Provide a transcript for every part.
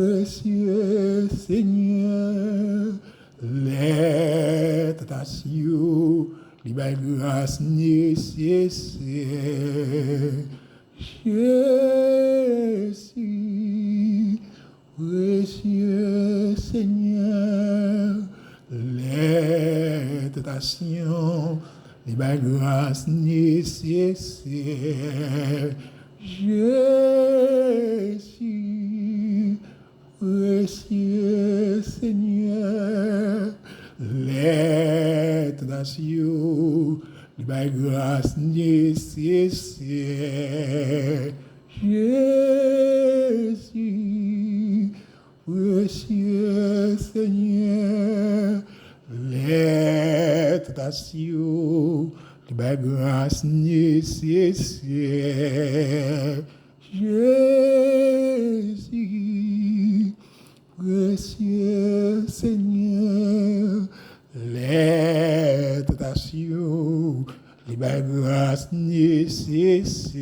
Précieux Seigneur, les tentations, les grâces nécessaires. Jésus, précieux Seigneur, les tentations, les grâces nécessaires. Jésus, précieux Seigneur, les tentations, les grâces nécessaires. Jésus, précieux Seigneur, les tentations, les grâces nécessaires. Jésus, précieux Seigneur, les tentations, les grâces nécessaires.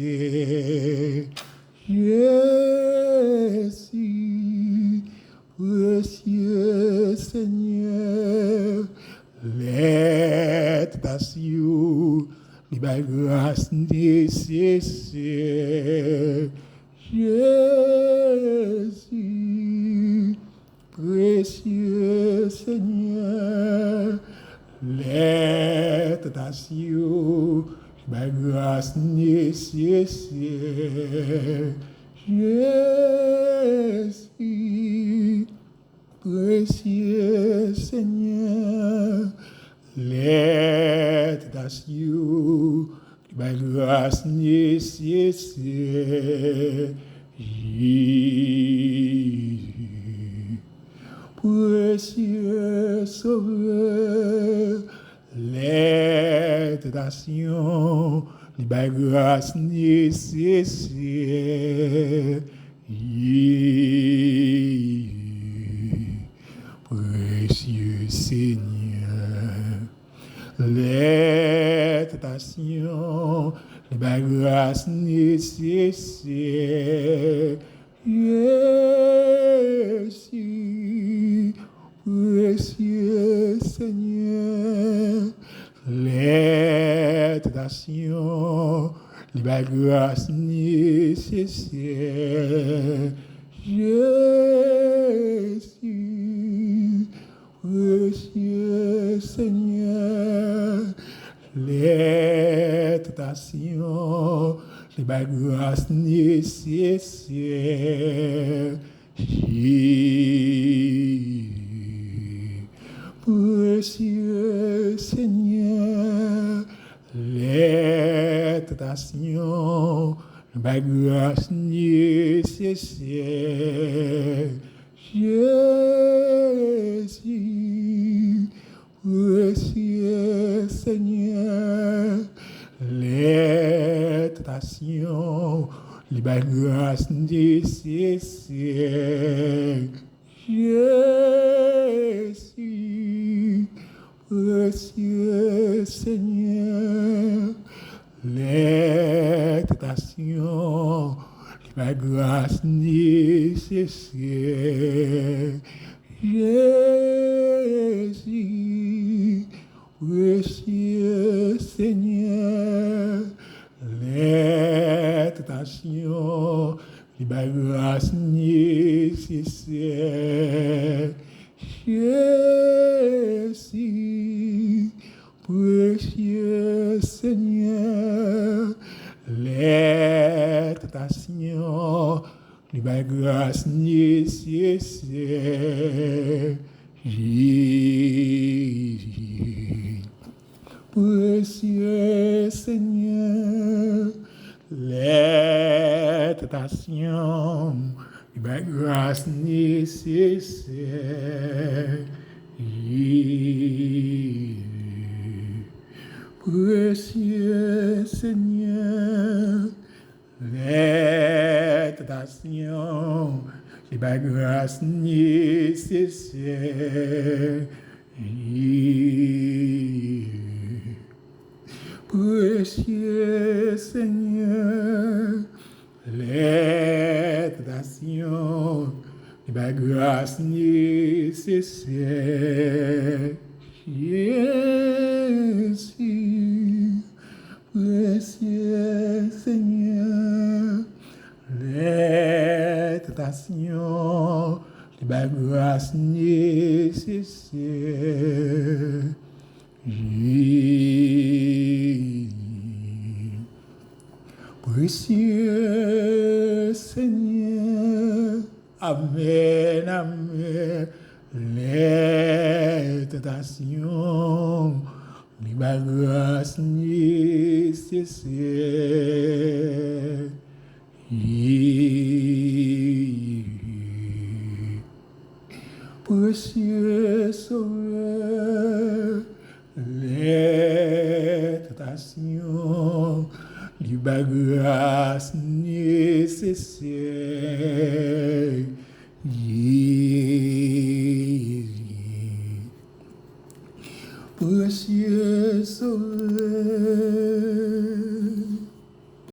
Jésus, précieux Seigneur, les tentations, les grâces nécessaires. Jésus, précieux Seigneur, les tentations, les grâces nécessaires. Jésus, précieux Seigneur, les tentations, les grâces nécessaires. Jésus, précieux Sauveur, les tentations, les grâces nécessaires. Jésus, précieux Seigneur, les tentations, les grâces nécessaires. Jésus, précieux Seigneur, les tentations, les grâces nécessaires. Jésus, précieux Seigneur, les tentations, les grâces nécessaires. Jésus, précieux Seigneur, les tentations, les grâces nécessaires. Jésus, précieux Seigneur, les tentations, les grâces nécessaires. Jésus, précieux Seigneur, les tentations, les grâces nécessaires. Jésus, précieux Seigneur, les tentations, les grâces nécessaires. Jésus, précieux Seigneur, les tentations, les grâces nécessaires. Jésus, précieux Seigneur, les tentations, les grâces nécessaires. Jésus, précieux Seigneur, les tentations, les grâces nécessaires. Jésus, précieux Seigneur, les tentations, la grâce nécessaire. Jésus, précieux Seigneur, les tentations, la grâce nécessaire. Jésus, précieux Seigneur, Amen, Amen, les tentations, la grâce nécessaire. Jésus, précieux sauveur, les tentations, la grâce nécessaire. Jésus, précieux sauveur,